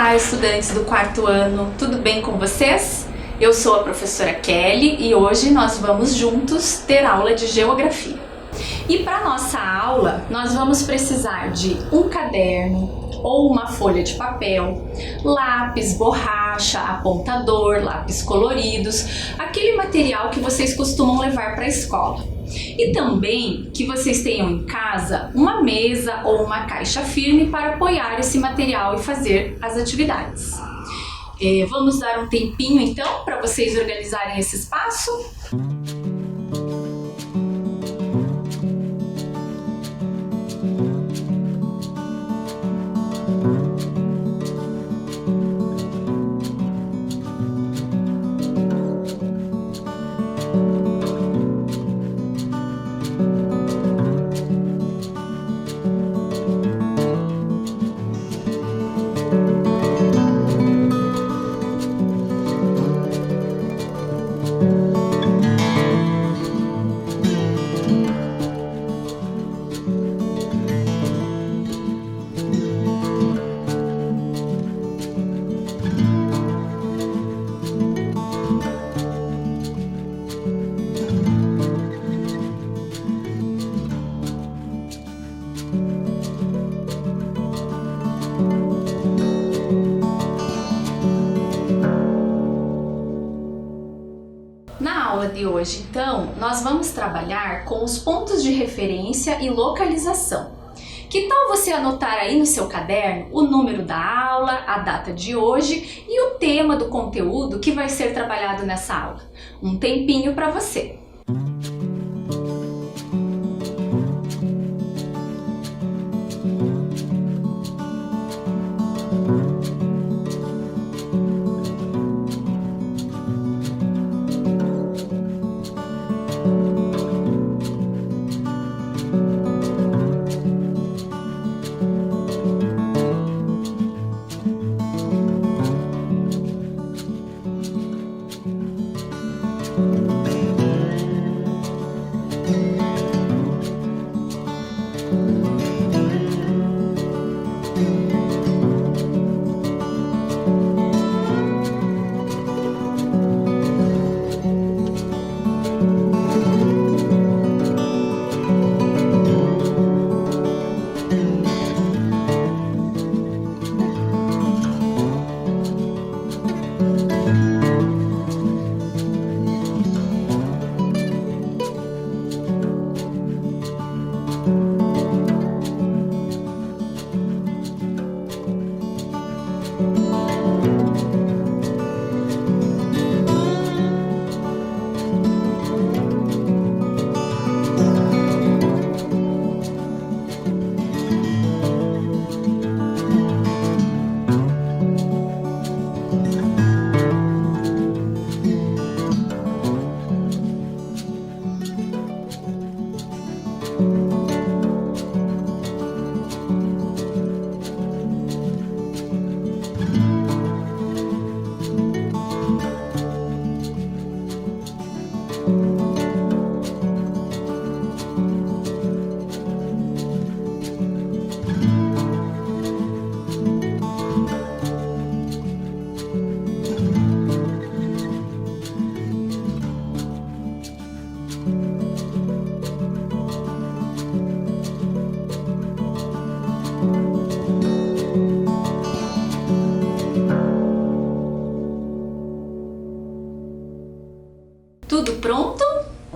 Olá, estudantes do quarto ano, tudo bem com vocês? Eu sou a professora Kelly e hoje nós vamos juntos ter aula de geografia. E para nossa aula, nós vamos precisar de um caderno ou uma folha de papel, lápis, borracha, apontador, lápis coloridos, aquele material que vocês costumam levar para a escola. E também que vocês tenham em casa uma mesa ou uma caixa firme para apoiar esse material e fazer as atividades. Vamos dar um tempinho então para vocês organizarem esse espaço? Na aula de hoje, então, nós vamos trabalhar com os pontos de referência e localização. Que tal você anotar aí no seu caderno o número da aula, a data de hoje e o tema do conteúdo que vai ser trabalhado nessa aula? Um tempinho para você! Tudo pronto?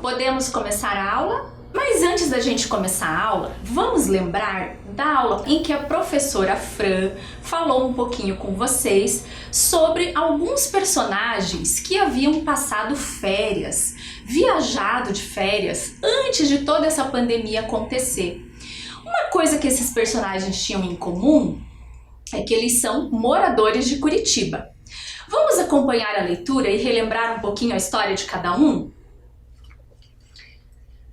Podemos começar a aula? Mas antes da gente começar a aula, vamos lembrar da aula em que a professora Fran falou um pouquinho com vocês sobre alguns personagens que haviam passado férias, viajado de férias antes de toda essa pandemia acontecer. Uma coisa que esses personagens tinham em comum é que eles são moradores de Curitiba. Vamos acompanhar a leitura e relembrar um pouquinho a história de cada um?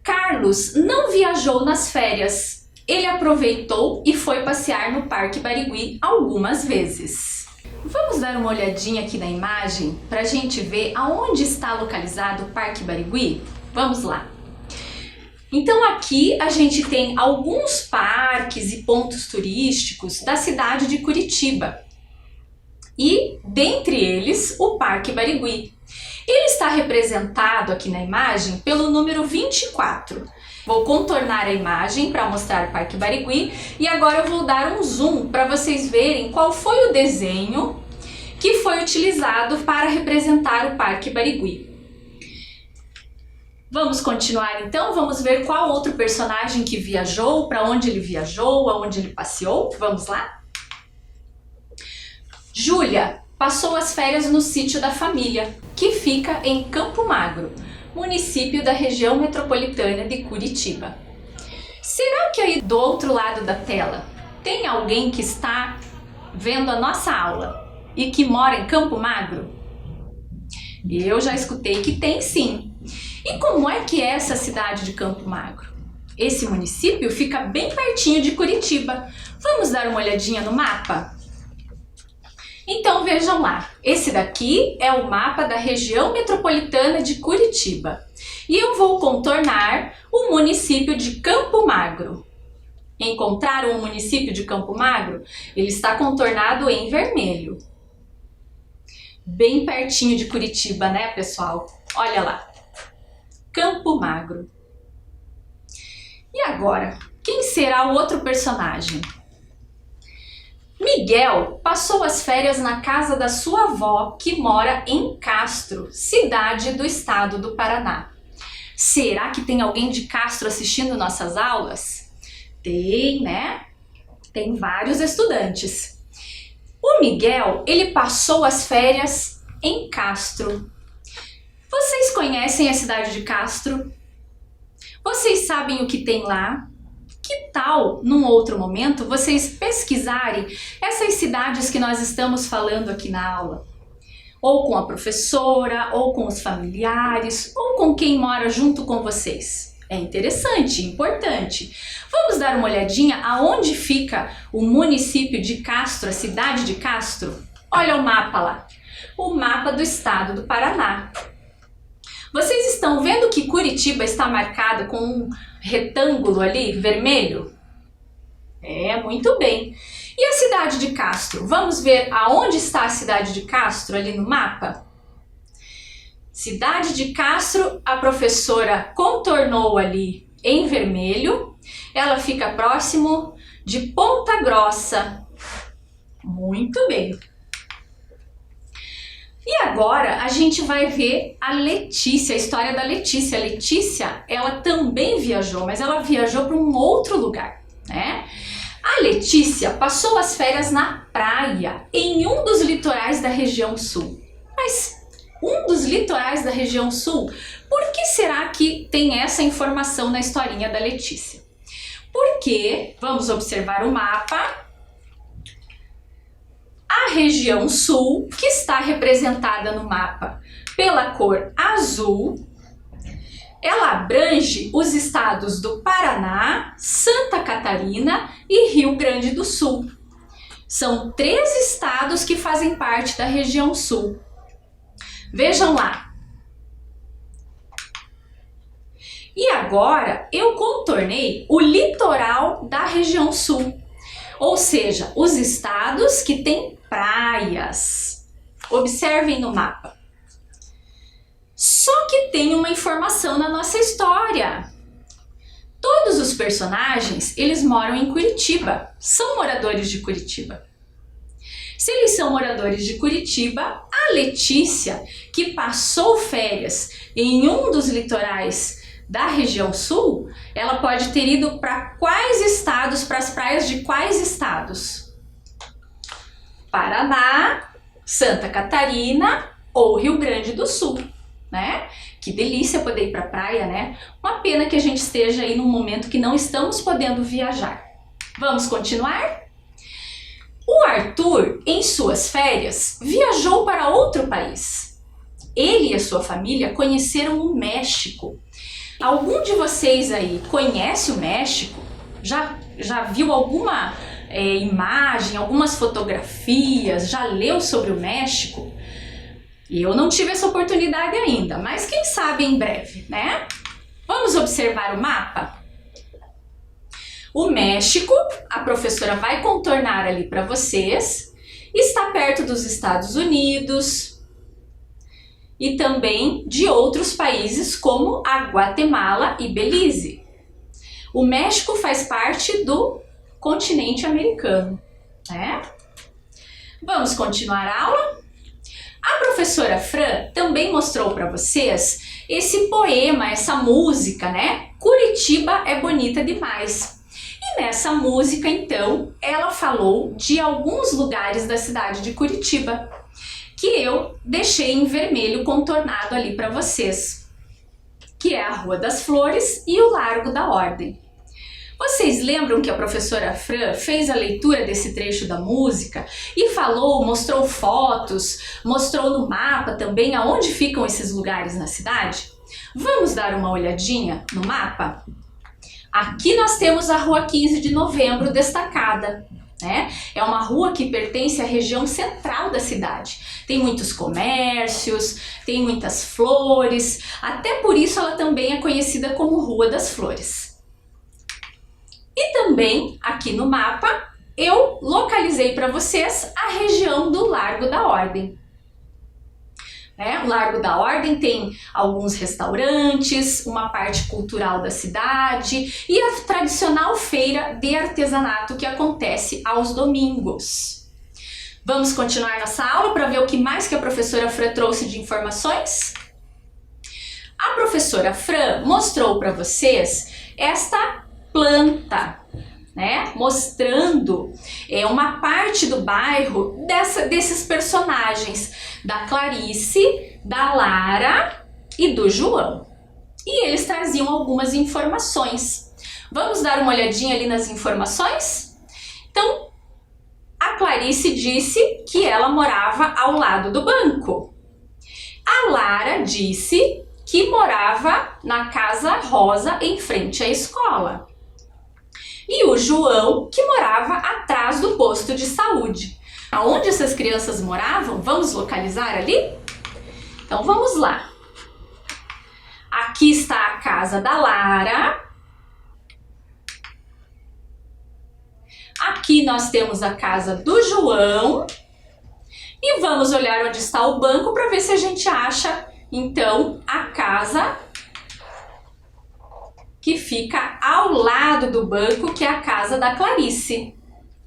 Carlos não viajou nas férias. Ele aproveitou e foi passear no Parque Barigui algumas vezes. Vamos dar uma olhadinha aqui na imagem para a gente ver aonde está localizado o Parque Barigui? Vamos lá! Então aqui a gente tem alguns parques e pontos turísticos da cidade de Curitiba. e dentre eles o Parque Barigui. Ele está representado aqui na imagem pelo número 24. Vou contornar a imagem para mostrar o Parque Barigui e agora eu vou dar um zoom para vocês verem qual foi o desenho que foi utilizado para representar o Parque Barigui. Vamos continuar então, vamos ver qual outro personagem que viajou, para onde ele viajou, aonde ele passeou. Vamos lá? Júlia passou as férias no sítio da família, que fica em Campo Magro, município da região metropolitana de Curitiba. Será que aí do outro lado da tela tem alguém que está vendo a nossa aula e que mora em Campo Magro? Eu já escutei que tem sim. E como é que é essa cidade de Campo Magro? Esse município fica bem pertinho de Curitiba. Vamos dar uma olhadinha no mapa? Então vejam lá, esse daqui é o mapa da região metropolitana de Curitiba e eu vou contornar o município de Campo Magro. Encontraram o município de Campo Magro? Ele está contornado em vermelho. Bem pertinho de Curitiba, né, pessoal? Olha lá, Campo Magro. E agora, quem será o outro personagem? Miguel passou as férias na casa da sua avó, que mora em Castro, cidade do estado do Paraná. Será que tem alguém de Castro assistindo nossas aulas? Tem, né? Tem vários estudantes. O Miguel, ele passou as férias em Castro. Vocês conhecem a cidade de Castro? Vocês sabem o que tem lá? Que tal, num outro momento, vocês pesquisarem essas cidades que nós estamos falando aqui na aula? Ou com a professora, ou com os familiares, ou com quem mora junto com vocês. É interessante, importante. Vamos dar uma olhadinha aonde fica o município de Castro, a cidade de Castro? Olha o mapa lá, o mapa do estado do Paraná. Vocês estão vendo que Curitiba está marcada com um retângulo ali, vermelho? É, muito bem. E a cidade de Castro? Vamos ver aonde está a cidade de Castro ali no mapa? Cidade de Castro, a professora contornou ali em vermelho. Ela fica próximo de Ponta Grossa. Muito bem. E agora a gente vai ver a Letícia, a história da Letícia. A Letícia, ela também viajou, mas ela viajou para um outro lugar, né? A Letícia passou as férias na praia, em um dos litorais da região sul. Mas um dos litorais da região sul, por que será que tem essa informação na historinha da Letícia? Porque, vamos observar o mapa, a região sul, que está representada no mapa pela cor azul, ela abrange os estados do Paraná, Santa Catarina e Rio Grande do Sul. São 3 estados que fazem parte da região sul. Vejam lá. E agora eu contornei o litoral da região sul, ou seja, os estados que têm praias. Observem no mapa. Só que tem uma informação na nossa história. Todos os personagens, eles moram em Curitiba, são moradores de Curitiba. Se eles são moradores de Curitiba, a Letícia, que passou férias em um dos litorais da região sul, ela pode ter ido para quais estados, para as praias de quais estados? Paraná, Santa Catarina ou Rio Grande do Sul, né? Que delícia poder ir para a praia, né? Uma pena que a gente esteja aí num momento que não estamos podendo viajar. Vamos continuar? O Arthur, em suas férias, viajou para outro país. Ele e a sua família conheceram o México. Algum de vocês aí conhece o México? Já viu alguma imagem, algumas fotografias? Já leu sobre o México? Eu não tive essa oportunidade ainda, mas quem sabe em breve, né? Vamos observar o mapa? O México, a professora vai contornar ali para vocês Está perto dos Estados Unidos e também de outros países como a Guatemala e Belize. O México faz parte do continente americano, né? Vamos continuar a aula? A professora Fran também mostrou para vocês esse poema, essa música, né? Curitiba é bonita demais. E nessa música, então, ela falou de alguns lugares da cidade de Curitiba, que eu deixei em vermelho contornado ali para vocês, que é a Rua das Flores e o Largo da Ordem. Vocês lembram que a professora Fran fez a leitura desse trecho da música e falou, mostrou fotos, mostrou no mapa também aonde ficam esses lugares na cidade? Vamos dar uma olhadinha no mapa? Aqui nós temos a Rua 15 de Novembro destacada, né? É uma rua que pertence à região central da cidade. Tem muitos comércios, tem muitas flores, até por isso ela também é conhecida como Rua das Flores. E também, aqui no mapa, eu localizei para vocês a região do Largo da Ordem. O Largo da Ordem tem alguns restaurantes, uma parte cultural da cidade e a tradicional feira de artesanato que acontece aos domingos. Vamos continuar nossa aula para ver o que mais que a professora Fran trouxe de informações? A professora Fran mostrou para vocês esta planta, né? Mostrando uma parte do bairro desses personagens, da Clarice, da Lara e do João. E eles traziam algumas informações. Vamos dar uma olhadinha ali nas informações? Então, a Clarice disse que ela morava ao lado do banco. A Lara disse que morava na Casa Rosa, em frente à escola. E o João, que morava atrás do posto de saúde. Aonde essas crianças moravam? Vamos localizar ali? Então vamos lá. Aqui está a casa da Lara. Aqui nós temos a casa do João. E vamos olhar onde está o banco para ver se a gente acha, então, a casa que fica ao lado do banco, que é a casa da Clarice.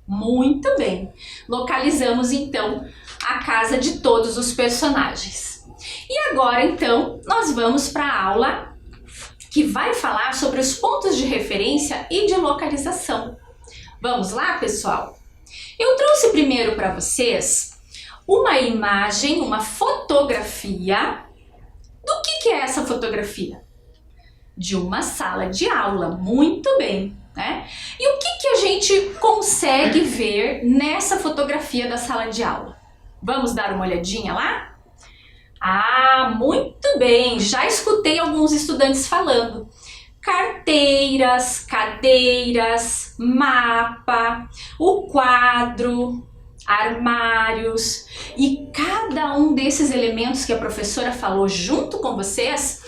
Muito bem. Localizamos, então, a casa de todos os personagens. E agora, então, nós vamos para a aula que vai falar sobre os pontos de referência e de localização. Vamos lá, pessoal? Eu trouxe primeiro para vocês uma imagem, uma fotografia. Do que é essa fotografia? De uma sala de aula, muito bem, né? E o que a gente consegue ver nessa fotografia da sala de aula? Vamos dar uma olhadinha lá? Ah, muito bem, já escutei alguns estudantes falando. Carteiras, cadeiras, mapa, o quadro, armários, e cada um desses elementos que a professora falou junto com vocês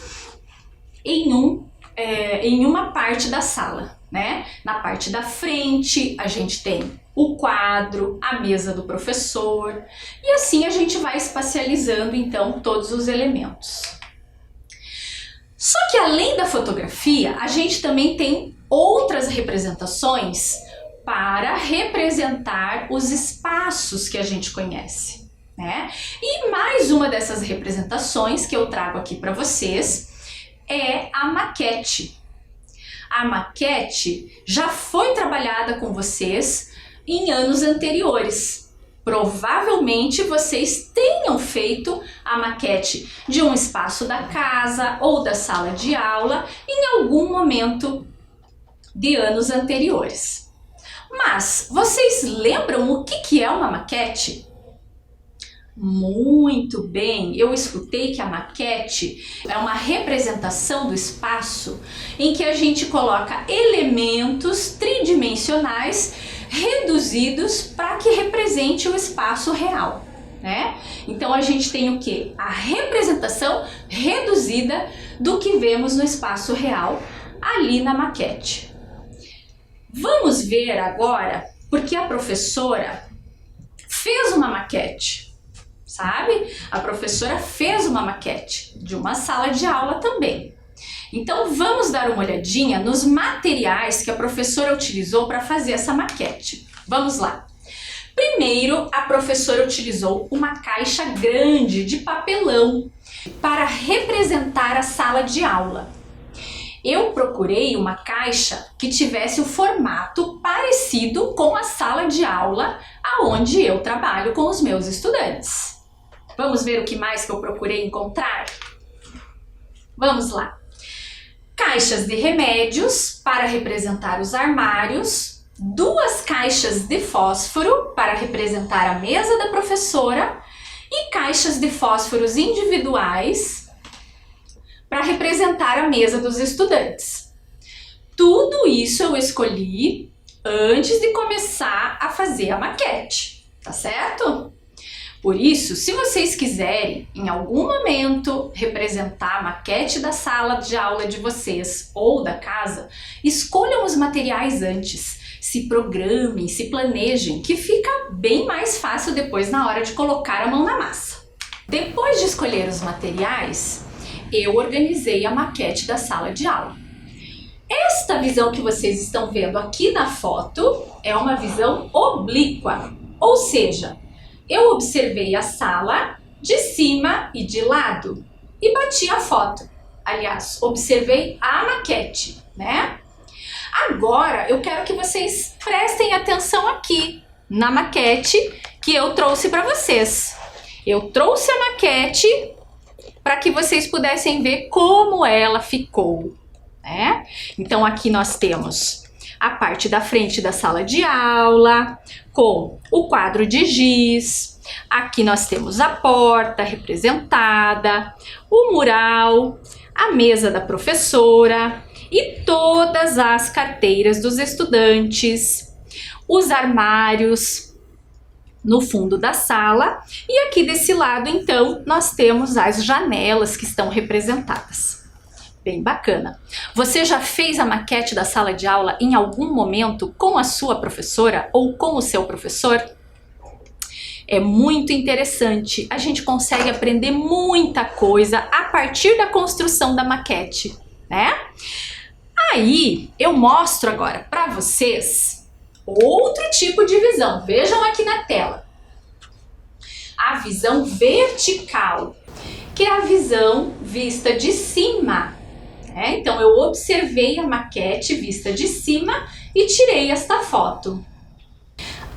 em uma parte da sala, né? Na parte da frente a gente tem o quadro, a mesa do professor, e assim a gente vai espacializando então todos os elementos. Só que além da fotografia, a gente também tem outras representações para representar os espaços que a gente conhece, né? E mais uma dessas representações que eu trago aqui para vocês é a maquete. A maquete já foi trabalhada com vocês em anos anteriores. Provavelmente vocês tenham feito a maquete de um espaço da casa ou da sala de aula em algum momento de anos anteriores. Mas vocês lembram o que é uma maquete? Muito bem, eu escutei que a maquete é uma representação do espaço em que a gente coloca elementos tridimensionais reduzidos para que represente o espaço real, né? Então a gente tem o que? A representação reduzida do que vemos no espaço real ali na maquete. Vamos ver agora porque a professora fez uma maquete, sabe? A professora fez uma maquete de uma sala de aula também. Então vamos dar uma olhadinha nos materiais que a professora utilizou para fazer essa maquete. Vamos lá. Primeiro, a professora utilizou uma caixa grande de papelão para representar a sala de aula. Eu procurei uma caixa que tivesse o formato parecido com a sala de aula aonde eu trabalho com os meus estudantes. Vamos ver o que mais que eu procurei encontrar? Vamos lá. Caixas de remédios para representar os armários, 2 caixas de fósforo para representar a mesa da professora e caixas de fósforos individuais para representar a mesa dos estudantes. Tudo isso eu escolhi antes de começar a fazer a maquete, tá certo? Por isso, se vocês quiserem, em algum momento, representar a maquete da sala de aula de vocês ou da casa, escolham os materiais antes, se programem, se planejem, que fica bem mais fácil depois na hora de colocar a mão na massa. Depois de escolher os materiais, eu organizei a maquete da sala de aula. Esta visão que vocês estão vendo aqui na foto é uma visão oblíqua, ou seja, eu observei a sala de cima e de lado e bati a foto. Aliás, observei a maquete, né? Agora eu quero que vocês prestem atenção aqui na maquete que eu trouxe para vocês. Eu trouxe a maquete para que vocês pudessem ver como ela ficou, né? Então aqui nós temos a parte da frente da sala de aula, com o quadro de giz. Aqui nós temos a porta representada, o mural, a mesa da professora e todas as carteiras dos estudantes, os armários no fundo da sala e aqui desse lado, então, nós temos as janelas que estão representadas. Bem bacana. Você já fez a maquete da sala de aula em algum momento com a sua professora ou com o seu professor? É muito interessante. A gente consegue aprender muita coisa a partir da construção da maquete, né? Aí eu mostro agora para vocês outro tipo de visão. Vejam aqui na tela. A visão vertical, que é a visão vista de cima. Então eu observei a maquete vista de cima e tirei esta foto.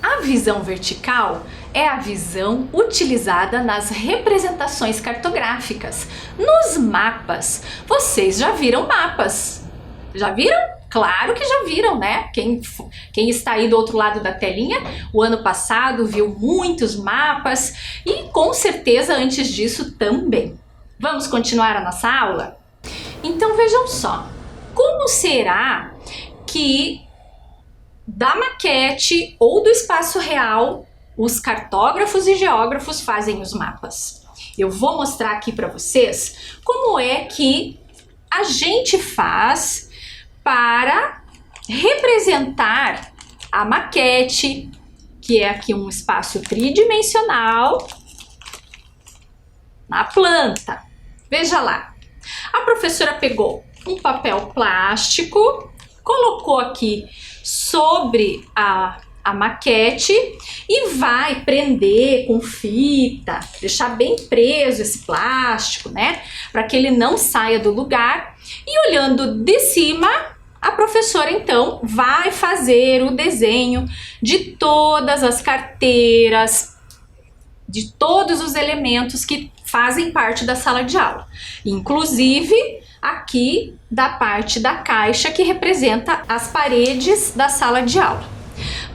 A visão vertical é a visão utilizada nas representações cartográficas, nos mapas. Vocês já viram mapas? Já viram? Claro que já viram, né? Quem está aí do outro lado da telinha, o ano passado viu muitos mapas e com certeza antes disso também. Vamos continuar a nossa aula? Então vejam só, como será que da maquete ou do espaço real os cartógrafos e geógrafos fazem os mapas? Eu vou mostrar aqui para vocês como é que a gente faz para representar a maquete, que é aqui um espaço tridimensional, na planta. Veja lá. A professora pegou um papel plástico, colocou aqui sobre a maquete e vai prender com fita, deixar bem preso esse plástico, né? Para que ele não saia do lugar. E olhando de cima, a professora então vai fazer o desenho de todas as carteiras, de todos os elementos que fazem parte da sala de aula, inclusive aqui da parte da caixa que representa as paredes da sala de aula.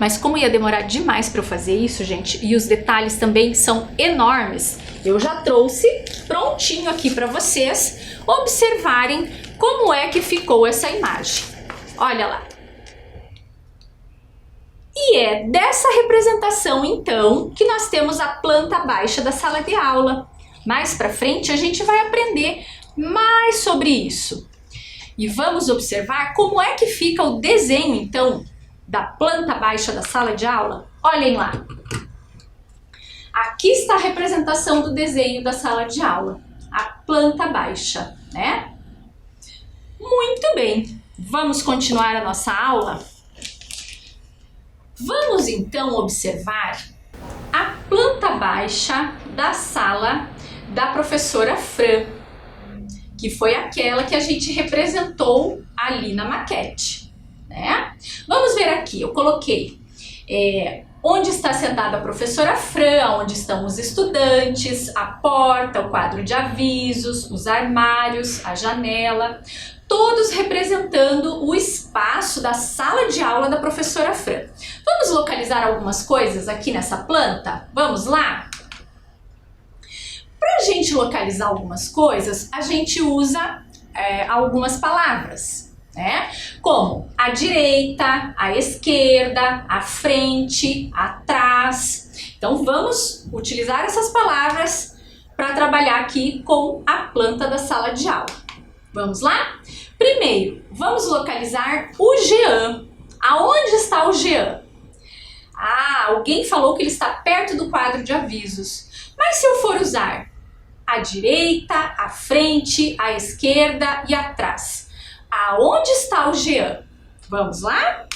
Mas como ia demorar demais para eu fazer isso, gente, e os detalhes também são enormes, eu já trouxe prontinho aqui para vocês observarem como é que ficou essa imagem. Olha lá. E é dessa representação, então, que nós temos a planta baixa da sala de aula. Mais para frente a gente vai aprender mais sobre isso. E vamos observar como é que fica o desenho, então, da planta baixa da sala de aula. Olhem lá. Aqui está a representação do desenho da sala de aula, a planta baixa, né? Muito bem, vamos continuar a nossa aula? Vamos então observar a planta baixa da sala da professora Fran, que foi aquela que a gente representou ali na maquete, né? Vamos ver aqui, eu coloquei onde está sentada a professora Fran, onde estão os estudantes, a porta, o quadro de avisos, os armários, a janela, todos representando o espaço da sala de aula da professora Fran. Vamos localizar algumas coisas aqui nessa planta? Vamos lá? Para a gente localizar algumas coisas, a gente usa algumas palavras, né? Como a direita, a esquerda, a frente, atrás. Então vamos utilizar essas palavras para trabalhar aqui com a planta da sala de aula. Vamos lá? Primeiro, vamos localizar o Jean. Aonde está o Jean? Ah, alguém falou que ele está perto do quadro de avisos. Mas se eu for usar a direita, a frente, a esquerda e atrás, aonde está o Jean? Vamos lá?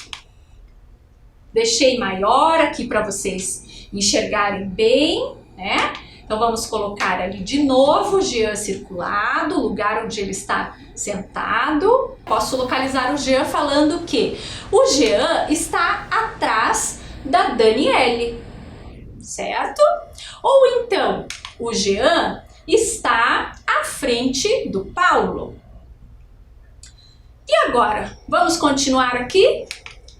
Deixei maior aqui para vocês enxergarem bem, né? Então vamos colocar ali de novo o Jean circulado, o lugar onde ele está sentado. Posso localizar o Jean falando que o Jean está atrás da Daniele, certo? Ou então, o Jean está à frente do Paulo. E agora, vamos continuar aqui?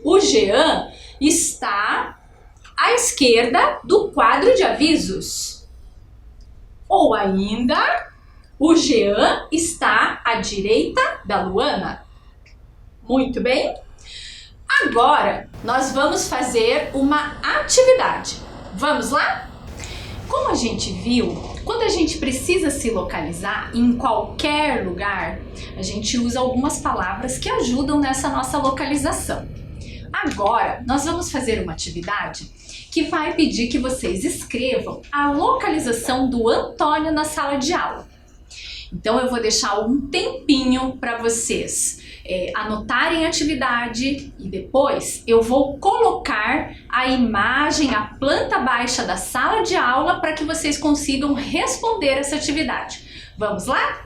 O Jean está à esquerda do quadro de avisos. Ou ainda, o Jean está à direita da Luana. Muito bem? Agora, nós vamos fazer uma atividade. Vamos lá? Como a gente viu, quando a gente precisa se localizar em qualquer lugar, a gente usa algumas palavras que ajudam nessa nossa localização. Agora, nós vamos fazer uma atividade que vai pedir que vocês escrevam a localização do Antônio na sala de aula. Então, eu vou deixar um tempinho para vocês anotarem a atividade e depois eu vou colocar a imagem, a planta baixa da sala de aula para que vocês consigam responder essa atividade. Vamos lá?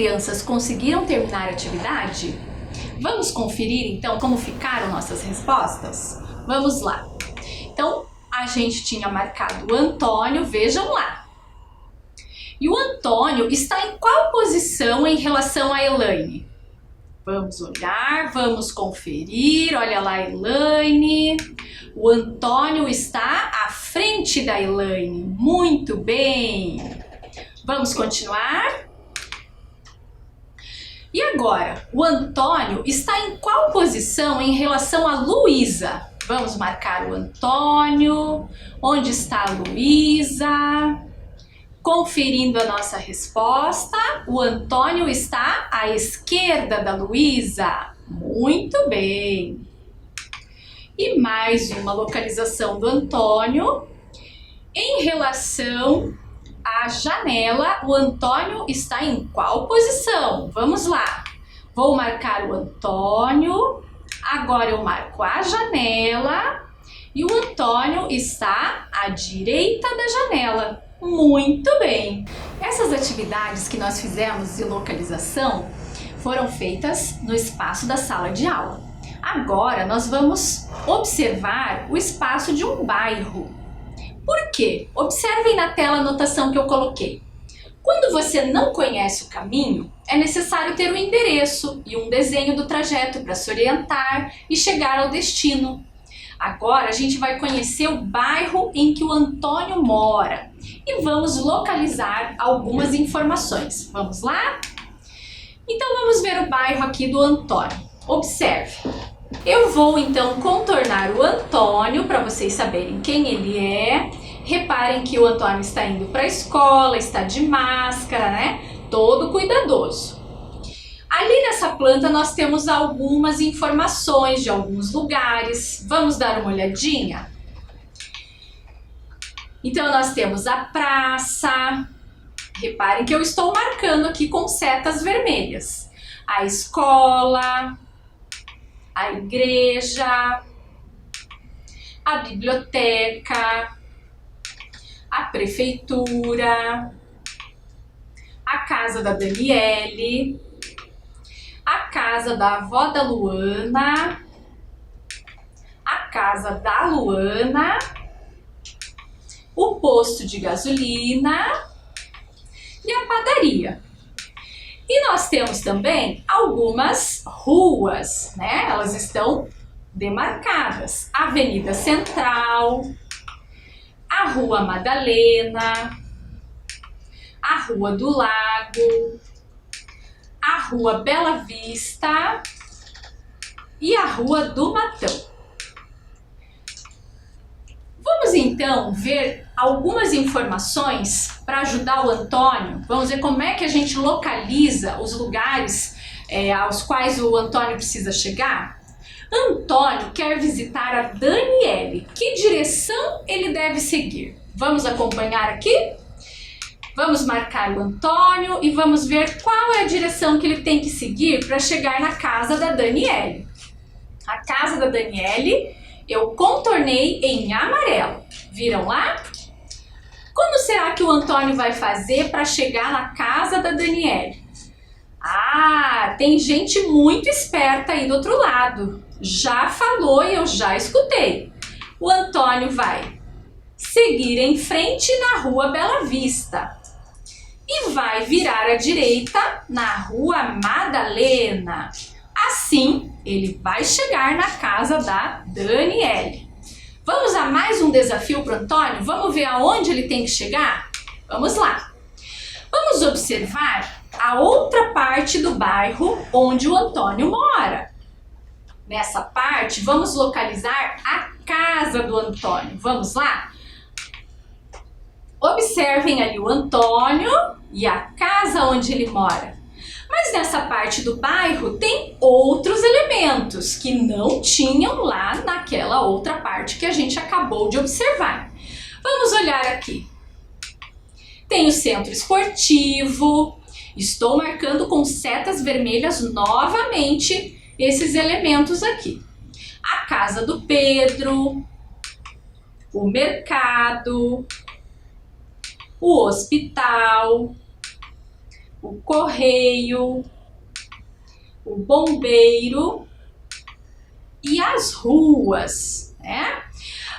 crianças conseguiram terminar a atividade? Vamos conferir então como ficaram nossas respostas? Vamos lá. Então, a gente tinha marcado o Antônio, vejam lá. E o Antônio está em qual posição em relação a Elaine? Vamos olhar, vamos conferir. Olha lá, Elaine. O Antônio está à frente da Elaine. Muito bem. Vamos continuar? E agora, o Antônio está em qual posição em relação a Luísa? Vamos marcar o Antônio. Onde está a Luísa? Conferindo a nossa resposta, o Antônio está à esquerda da Luísa. Muito bem. E mais uma localização do Antônio. Em relação à janela, o Antônio está em qual posição? Vamos lá. Vou marcar o Antônio. Agora eu marco a janela. E o Antônio está à direita da janela. Muito bem! Essas atividades que nós fizemos de localização foram feitas no espaço da sala de aula. Agora nós vamos observar o espaço de um bairro. Por quê? Observem na tela a anotação que eu coloquei. Quando você não conhece o caminho, é necessário ter um endereço e um desenho do trajeto para se orientar e chegar ao destino. Agora a gente vai conhecer o bairro em que o Antônio mora e vamos localizar algumas informações. Vamos lá? Então vamos ver o bairro aqui do Antônio. Observe. Eu vou então contornar o Antônio para vocês saberem quem ele é. Reparem que o Antônio está indo para a escola, está de máscara, né? Todo cuidadoso. Ali nessa planta nós temos algumas informações de alguns lugares. Vamos dar uma olhadinha? Então nós temos a praça. Reparem que eu estou marcando aqui com setas vermelhas. A escola, a igreja, a biblioteca, a prefeitura, a casa da Daniele, a casa da avó da Luana, a casa da Luana, o posto de gasolina e a padaria. E nós temos também algumas ruas, né? Elas estão demarcadas. Avenida Central, a Rua Madalena, a Rua do Lago, a Rua Bela Vista e a Rua do Matão. Vamos então ver algumas informações para ajudar o Antônio. Vamos ver como é que a gente localiza os lugares aos quais o Antônio precisa chegar. Antônio quer visitar a Daniele. Que direção ele deve seguir? Vamos acompanhar aqui? Vamos marcar o Antônio e vamos ver qual é a direção que ele tem que seguir para chegar na casa da Daniele. A casa da Daniele eu contornei em amarelo. Viram lá? Como será que o Antônio vai fazer para chegar na casa da Daniele? Ah, tem gente muito esperta aí do outro lado. Já falou e eu já escutei. O Antônio vai seguir em frente na Rua Bela Vista e vai virar à direita na Rua Madalena. Assim, ele vai chegar na casa da Daniele. Vamos a mais um desafio para o Antônio? Vamos ver aonde ele tem que chegar? Vamos lá. Vamos observar a outra parte do bairro onde o Antônio mora. Nessa parte, vamos localizar a casa do Antônio. Vamos lá? Observem ali o Antônio e a casa onde ele mora. Mas nessa parte do bairro tem outros elementos que não tinham lá naquela outra parte que a gente acabou de observar. Vamos olhar aqui. Tem o centro esportivo. Estou marcando com setas vermelhas novamente esses elementos aqui. A casa do Pedro, o mercado, o hospital, o correio, o bombeiro e as ruas, né?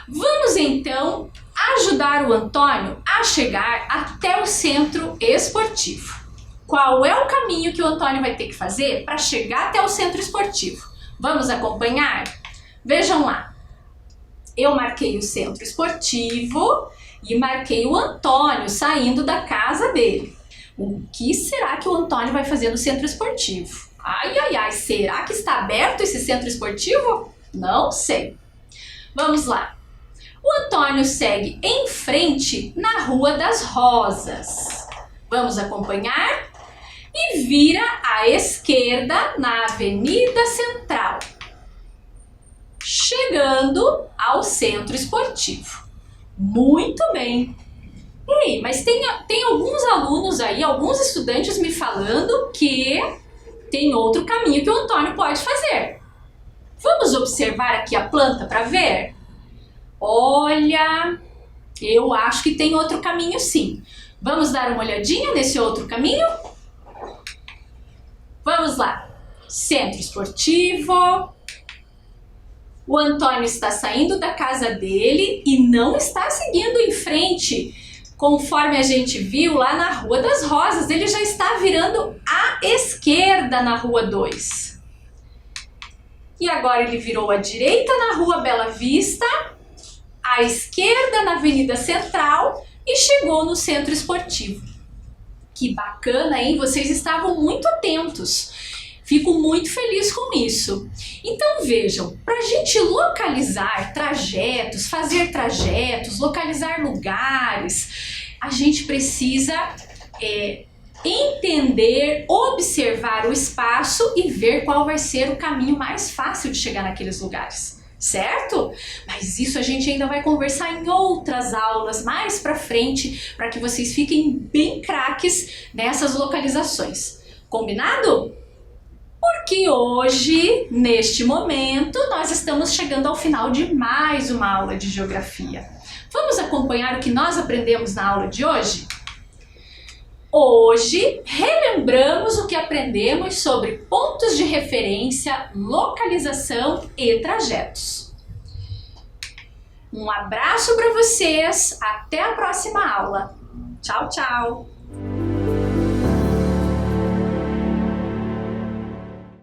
Vamos então ajudar o Antônio a chegar até o centro esportivo. Qual é o caminho que o Antônio vai ter que fazer para chegar até o centro esportivo? Vamos acompanhar? Vejam lá. Eu marquei o centro esportivo e marquei o Antônio saindo da casa dele. O que será que o Antônio vai fazer no centro esportivo? Ai, ai, ai, será que está aberto esse centro esportivo? Não sei. Vamos lá. O Antônio segue em frente na Rua das Rosas. Vamos acompanhar? E vira à esquerda na Avenida Central, chegando ao centro esportivo. Muito bem! Ei, mas tem alguns alunos aí, alguns estudantes me falando que tem outro caminho que o Antônio pode fazer. Vamos observar aqui a planta para ver? Olha, eu acho que tem outro caminho sim. Vamos dar uma olhadinha nesse outro caminho? Vamos lá. Centro esportivo. O Antônio está saindo da casa dele e não está seguindo em frente. Conforme a gente viu lá na Rua das Rosas, ele já está virando à esquerda na Rua 2. E agora ele virou à direita na Rua Bela Vista, à esquerda na Avenida Central e chegou no centro esportivo. Que bacana, hein? Vocês estavam muito atentos. Fico muito feliz com isso. Então vejam, para a gente localizar trajetos, fazer trajetos, localizar lugares, a gente precisa entender, observar o espaço e ver qual vai ser o caminho mais fácil de chegar naqueles lugares, certo? Mas isso a gente ainda vai conversar em outras aulas mais pra frente, para que vocês fiquem bem craques nessas localizações. Combinado? Porque hoje, neste momento, nós estamos chegando ao final de mais uma aula de geografia. Vamos acompanhar o que nós aprendemos na aula de hoje? Hoje, relembramos o que aprendemos sobre pontos de referência, localização e trajetos. Um abraço para vocês, até a próxima aula. Tchau, tchau!